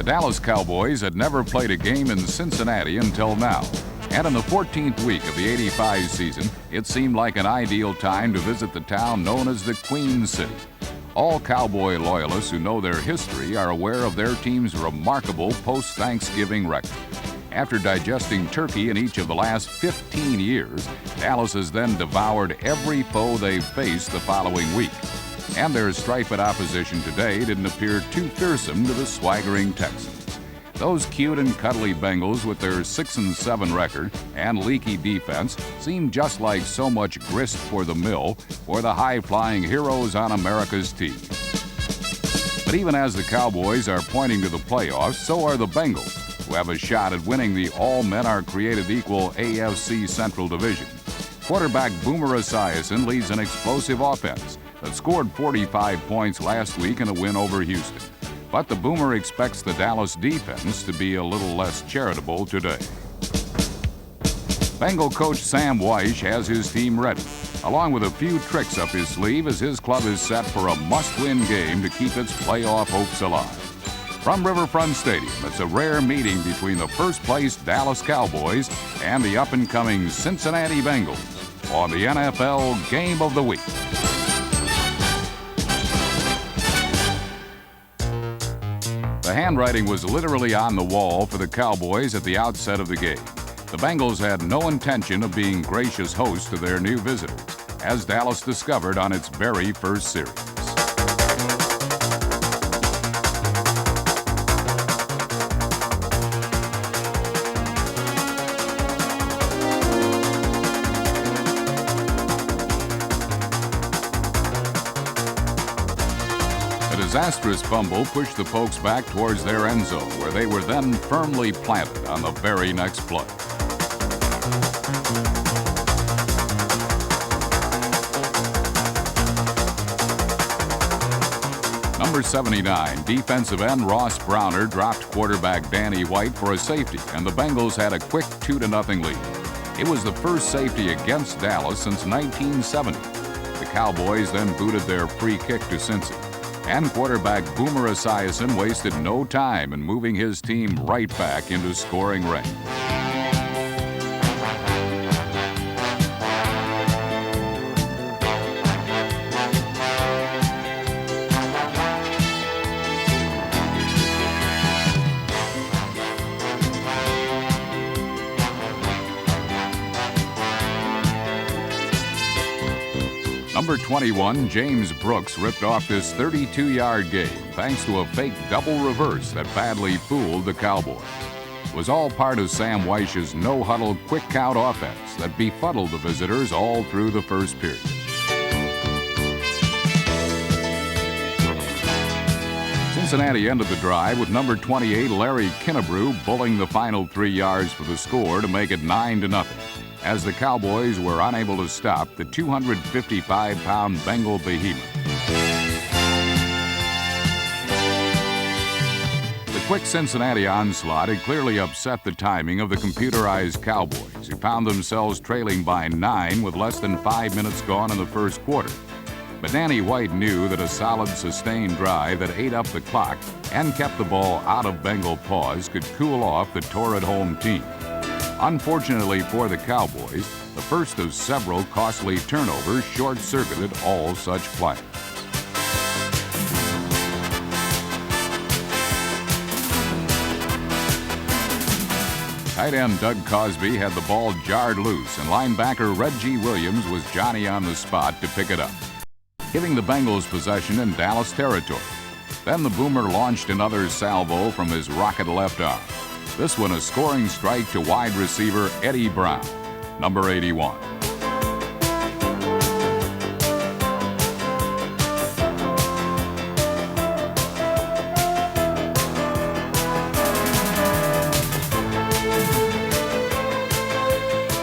The Dallas Cowboys had never played a game in Cincinnati until now. And in the 14th week of the '85 season, it seemed like an ideal time to visit the town known as the Queen City. All Cowboy loyalists who know their history are aware of their team's remarkable post-Thanksgiving record. After digesting turkey in each of the last 15 years, Dallas has then devoured every foe they've faced the following week. And their striped opposition today didn't appear too fearsome to the swaggering Texans. Those cute and cuddly Bengals with their 6-7 record and leaky defense seem just like so much grist for the mill for the high-flying heroes on America's team. But even as the Cowboys are pointing to the playoffs, so are the Bengals, who have a shot at winning the all-men-are-created-equal AFC Central Division. Quarterback Boomer Esiason leads an explosive offense that scored 45 points last week in a win over Houston. But the Boomer expects the Dallas defense to be a little less charitable today. Bengal coach Sam Wyche has his team ready, along with a few tricks up his sleeve as his club is set for a must-win game to keep its playoff hopes alive. From Riverfront Stadium, it's a rare meeting between the first-place Dallas Cowboys and the up-and-coming Cincinnati Bengals on the NFL Game of the Week. The handwriting was literally on the wall for the Cowboys at the outset of the game. The Bengals had no intention of being gracious hosts to their new visitors, as Dallas discovered on its very first series. A disastrous fumble pushed the Pokes back towards their end zone, where they were then firmly planted on the very next play. Number 79, defensive end Ross Browner dropped quarterback Danny White for a safety, and the Bengals had a quick 2-0 lead. It was the first safety against Dallas since 1970. The Cowboys then booted their free kick to Cincy. And quarterback Boomer Esiason wasted no time in moving his team right back into scoring range. Number 21, James Brooks, ripped off this 32-yard gain thanks to a fake double reverse that badly fooled the Cowboys. It was all part of Sam Wyche's no-huddle quick-count offense that befuddled the visitors all through the first period. Cincinnati ended the drive with number 28, Larry Kinnebrew, bulling the final 3 yards for the score to make it 9-0. As the Cowboys were unable to stop the 255-pound Bengal behemoth. The quick Cincinnati onslaught had clearly upset the timing of the computerized Cowboys, who found themselves trailing by 9 with less than 5 minutes gone in the first quarter. But Danny White knew that a solid, sustained drive that ate up the clock and kept the ball out of Bengal paws could cool off the torrid home team. Unfortunately for the Cowboys, the first of several costly turnovers short-circuited all such plans. Tight end Doug Cosby had the ball jarred loose, and linebacker Reggie Williams was Johnny on the spot to pick it up, giving the Bengals possession in Dallas territory. Then the Boomer launched another salvo from his rocket left arm. This one a scoring strike to wide receiver Eddie Brown, number 81.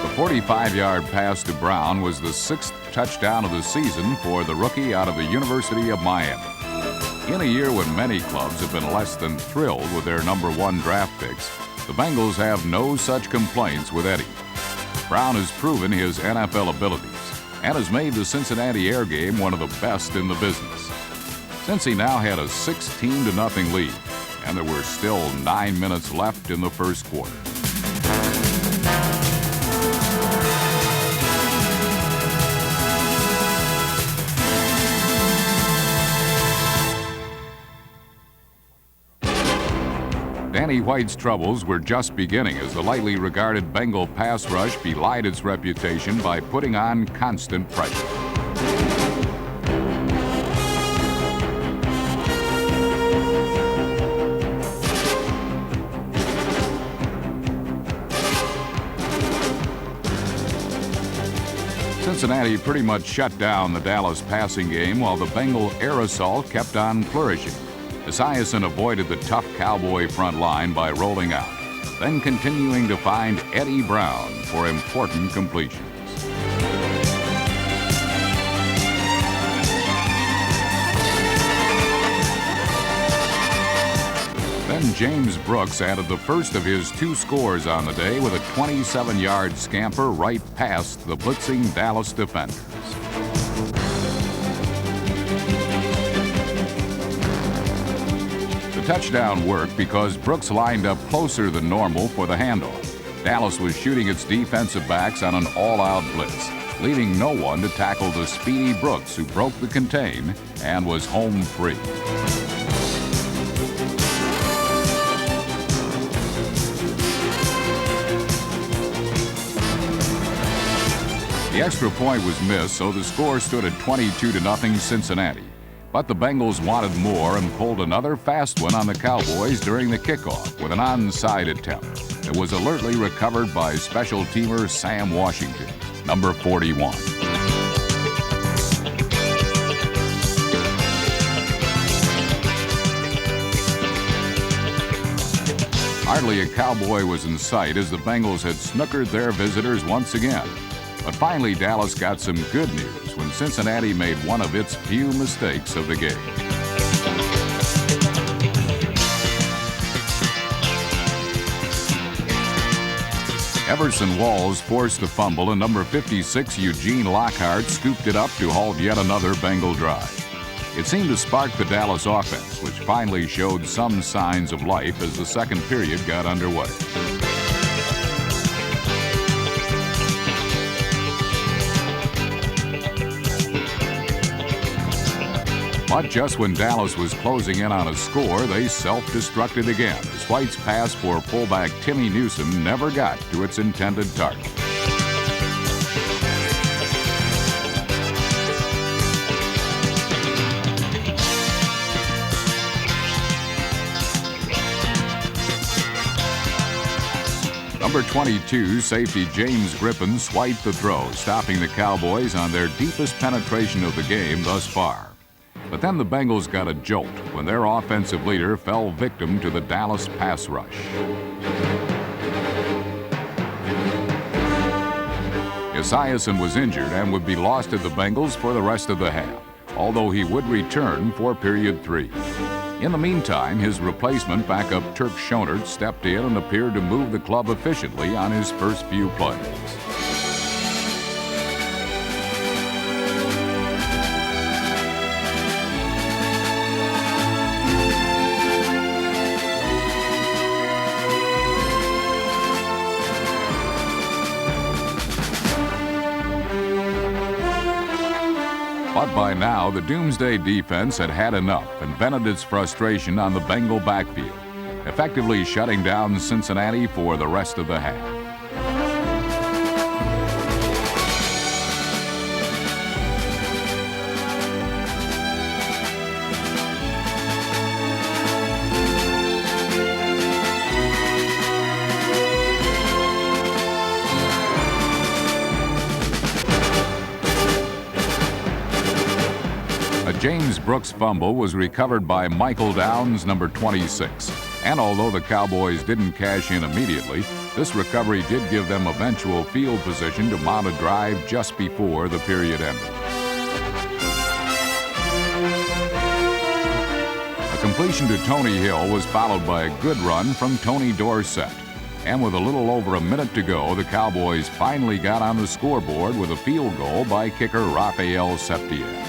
The 45-yard pass to Brown was the 6th touchdown of the season for the rookie out of the University of Miami. In a year when many clubs have been less than thrilled with their number 1 draft picks, the Bengals have no such complaints with Eddie. Brown has proven his NFL abilities and has made the Cincinnati Air Game one of the best in the business. Since he now had a 16-0 lead, and there were still 9 minutes left in the first quarter. Danny White's troubles were just beginning as the lightly regarded Bengal pass rush belied its reputation by putting on constant pressure. Cincinnati pretty much shut down the Dallas passing game while the Bengal air assault kept on flourishing. Esiason avoided the tough Cowboy front line by rolling out, then continuing to find Eddie Brown for important completions. Then James Brooks added the first of his 2 scores on the day with a 27-yard scamper right past the blitzing Dallas defenders. The touchdown worked because Brooks lined up closer than normal for the handoff. Dallas was shooting its defensive backs on an all-out blitz, leaving no one to tackle the speedy Brooks, who broke the contain and was home free. The extra point was missed, so the score stood at 22-0 Cincinnati. But the Bengals wanted more and pulled another fast one on the Cowboys during the kickoff with an onside attempt that was alertly recovered by special teamer Sam Washington, number 41. Hardly a Cowboy was in sight as the Bengals had snookered their visitors once again. But finally, Dallas got some good news when Cincinnati made one of its few mistakes of the game. Everson Walls forced a fumble, and number 56 Eugene Lockhart scooped it up to halt yet another Bengal drive. It seemed to spark the Dallas offense, which finally showed some signs of life as the second period got underway. But just when Dallas was closing in on a score, they self-destructed again as White's pass for fullback Timmy Newsom never got to its intended target. Number 22, safety James Griffin swiped the throw, stopping the Cowboys on their deepest penetration of the game thus far. But then the Bengals got a jolt when their offensive leader fell victim to the Dallas pass rush. Esiason was injured and would be lost to the Bengals for the rest of the half, although he would return for period 3. In the meantime, his replacement backup Turk Schonert stepped in and appeared to move the club efficiently on his first few plays. But by now, the Doomsday defense had had enough and vented its frustration on the Bengal backfield, effectively shutting down Cincinnati for the rest of the half. James Brooks' fumble was recovered by Michael Downs, number 26. And although the Cowboys didn't cash in immediately, this recovery did give them eventual field position to mount a drive just before the period ended. A completion to Tony Hill was followed by a good run from Tony Dorsett. And with a little over a minute to go, the Cowboys finally got on the scoreboard with a field goal by kicker Rafael Septier.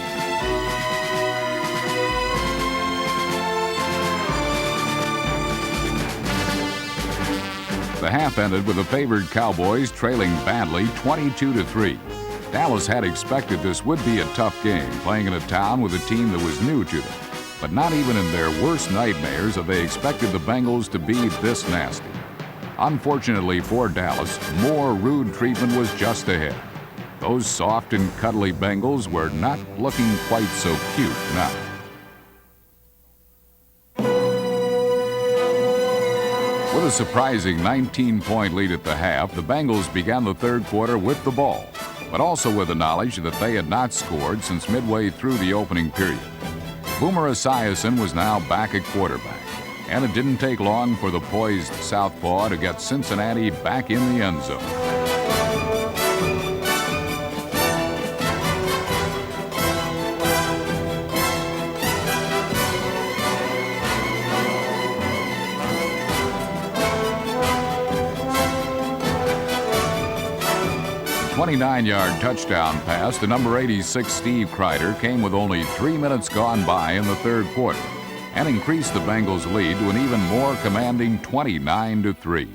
The half ended with the favored Cowboys trailing badly 22-3. Dallas had expected this would be a tough game, playing in a town with a team that was new to them. But not even in their worst nightmares have they expected the Bengals to be this nasty. Unfortunately for Dallas, more rude treatment was just ahead. Those soft and cuddly Bengals were not looking quite so cute now. With a surprising 19-point lead at the half, the Bengals began the third quarter with the ball, but also with the knowledge that they had not scored since midway through the opening period. Boomer Esiason was now back at quarterback, and it didn't take long for the poised southpaw to get Cincinnati back in the end zone. The 29-yard touchdown pass to number 86 Steve Kreider came with only 3 minutes gone by in the third quarter and increased the Bengals' lead to an even more commanding 29-3.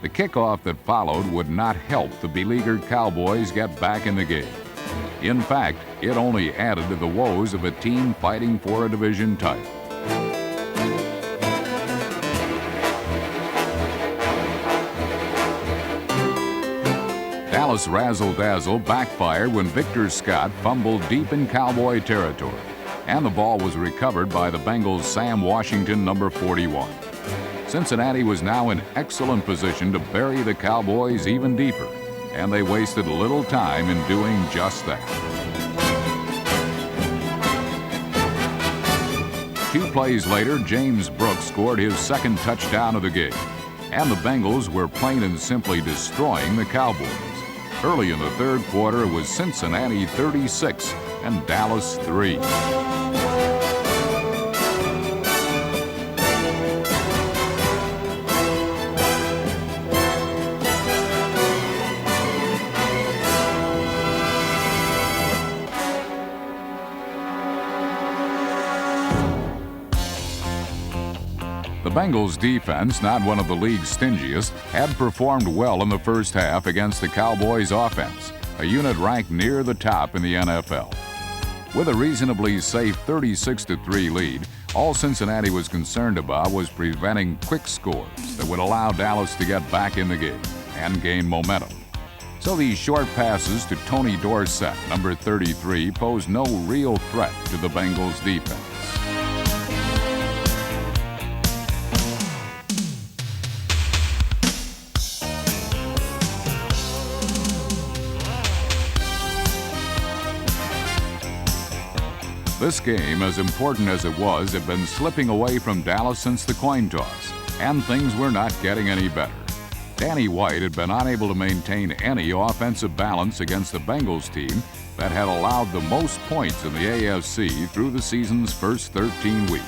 The kickoff that followed would not help the beleaguered Cowboys get back in the game. In fact, it only added to the woes of a team fighting for a division title. Dallas razzle-dazzle backfired when Victor Scott fumbled deep in Cowboy territory, and the ball was recovered by the Bengals' Sam Washington, number 41. Cincinnati was now in excellent position to bury the Cowboys even deeper, and they wasted little time in doing just that. 2 plays later, James Brooks scored his second touchdown of the game, and the Bengals were plain and simply destroying the Cowboys. Early in the third quarter, it was Cincinnati 36 and Dallas 3. The Bengals defense, not one of the league's stingiest, had performed well in the first half against the Cowboys offense, a unit ranked near the top in the NFL. With a reasonably safe 36-3 lead, all Cincinnati was concerned about was preventing quick scores that would allow Dallas to get back in the game and gain momentum. So these short passes to Tony Dorsett, number 33, posed no real threat to the Bengals defense. This game, as important as it was, had been slipping away from Dallas since the coin toss, and things were not getting any better. Danny White had been unable to maintain any offensive balance against the Bengals team that had allowed the most points in the AFC through the season's first 13 weeks.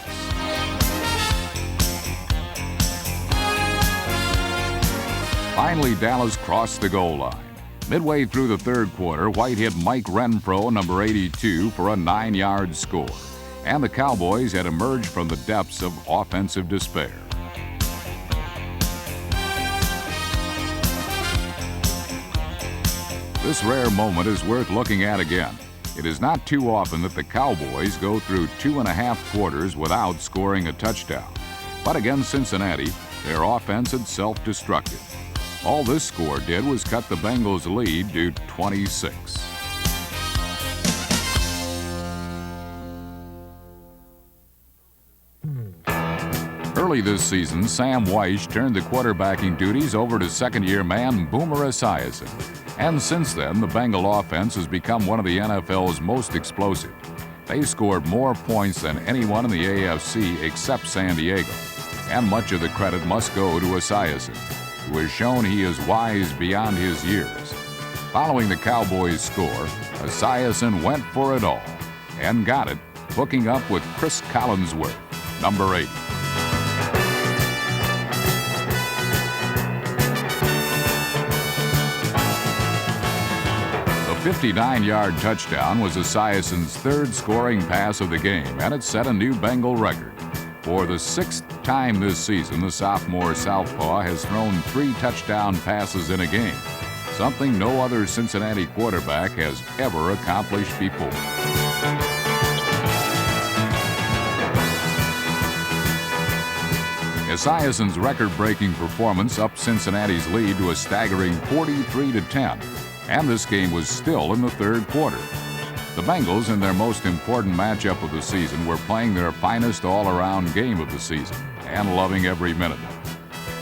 Finally, Dallas crossed the goal line. Midway through the third quarter, White hit Mike Renfro, number 82, for a 9-yard score, and the Cowboys had emerged from the depths of offensive despair. This rare moment is worth looking at again. It is not too often that the Cowboys go through 2.5 quarters without scoring a touchdown, but against Cincinnati, their offense had self-destructed. All this score did was cut the Bengals' lead to 26. Early this season, Sam Weish turned the quarterbacking duties over to second-year man Boomer Esiason. And since then, the Bengal offense has become one of the NFL's most explosive. They've scored more points than anyone in the AFC except San Diego. And much of the credit must go to Esiason, who has shown he is wise beyond his years. Following the Cowboys' score, Esiason went for it all and got it, hooking up with Chris Collinsworth, number 8. The 59-yard touchdown was Esiason's third scoring pass of the game, and it set a new Bengal record. For the 6th time this season, the sophomore southpaw has thrown 3 touchdown passes in a game, something no other Cincinnati quarterback has ever accomplished before. Esiason's record-breaking performance upped Cincinnati's lead to a staggering 43-10, and this game was still in the third quarter. The Bengals, in their most important matchup of the season, were playing their finest all-around game of the season and loving every minute of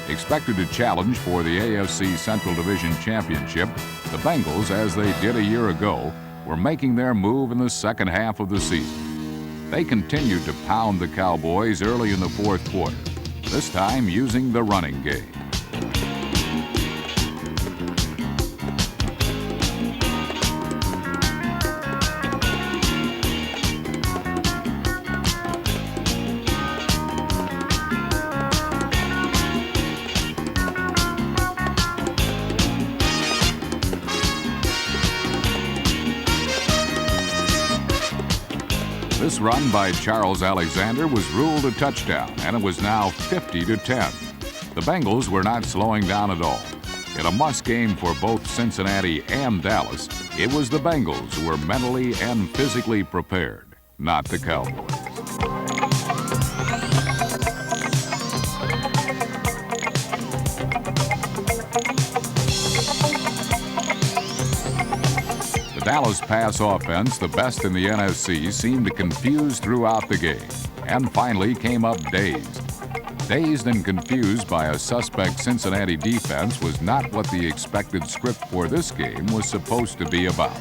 it. Expected to challenge for the AFC Central Division Championship, the Bengals, as they did a year ago, were making their move in the second half of the season. They continued to pound the Cowboys early in the fourth quarter, this time using the running game. This run by Charles Alexander was ruled a touchdown, and it was now 50-10. The Bengals were not slowing down at all. In a must game for both Cincinnati and Dallas, it was the Bengals who were mentally and physically prepared, not the Cowboys. Dallas pass offense, the best in the NFC, seemed to confuse throughout the game and finally came up dazed. Dazed and confused by a suspect Cincinnati defense was not what the expected script for this game was supposed to be about.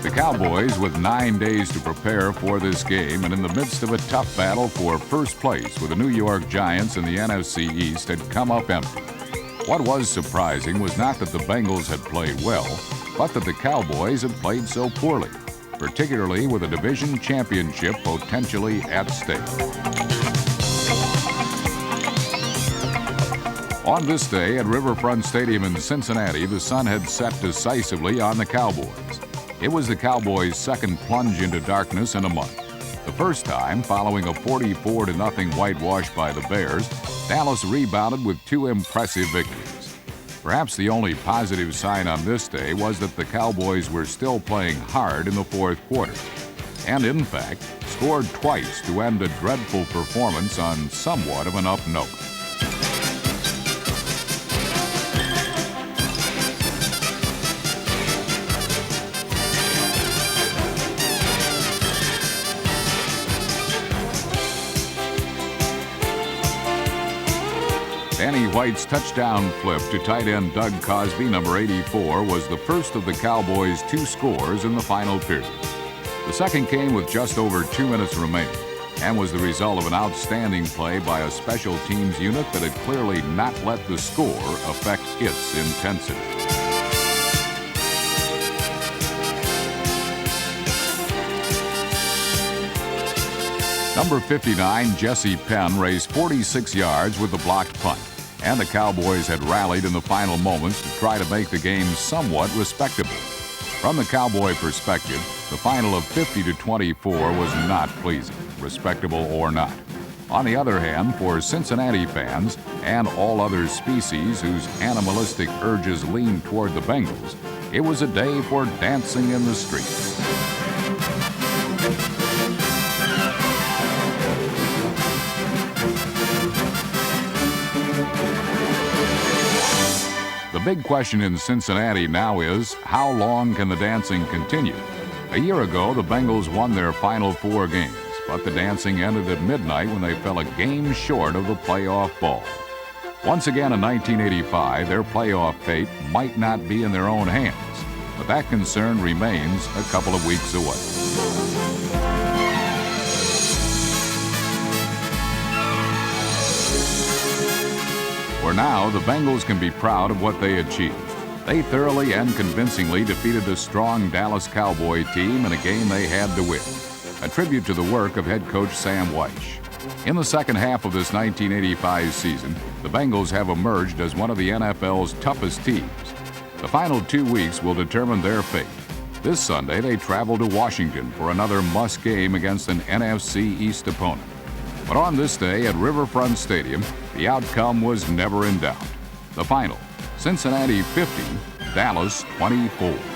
The Cowboys, with 9 days to prepare for this game and in the midst of a tough battle for first place with the New York Giants in the NFC East, had come up empty. What was surprising was not that the Bengals had played well, but that the Cowboys had played so poorly, particularly with a division championship potentially at stake. On this day at Riverfront Stadium in Cincinnati, the sun had set decisively on the Cowboys. It was the Cowboys' second plunge into darkness in a month. The first time, following a 44-0 whitewash by the Bears, Dallas rebounded with 2 impressive victories. Perhaps the only positive sign on this day was that the Cowboys were still playing hard in the fourth quarter, and in fact, scored twice to end a dreadful performance on somewhat of an up note. Danny White's touchdown flip to tight end Doug Cosby, number 84, was the first of the Cowboys' 2 scores in the final period. The second came with just over 2 minutes remaining and was the result of an outstanding play by a special teams unit that had clearly not let the score affect its intensity. Number 59, Jesse Penn, raised 46 yards with the blocked punt, and the Cowboys had rallied in the final moments to try to make the game somewhat respectable. From the Cowboy perspective, the final of 50-24 was not pleasing, respectable or not. On the other hand, for Cincinnati fans and all other species whose animalistic urges lean toward the Bengals, it was a day for dancing in the streets. The big question in Cincinnati now is, how long can the dancing continue? A year ago, the Bengals won their final 4 games, but the dancing ended at midnight when they fell a game short of the playoff ball. Once again in 1985, their playoff fate might not be in their own hands, but that concern remains a couple of weeks away. For now, the Bengals can be proud of what they achieved. They thoroughly and convincingly defeated a strong Dallas Cowboy team in a game they had to win, a tribute to the work of head coach Sam Wyche. In the second half of this 1985 season, the Bengals have emerged as one of the NFL's toughest teams. The final 2 weeks will determine their fate. This Sunday, they travel to Washington for another must game against an NFC East opponent. But on this day at Riverfront Stadium, the outcome was never in doubt. The final, Cincinnati 50, Dallas 24.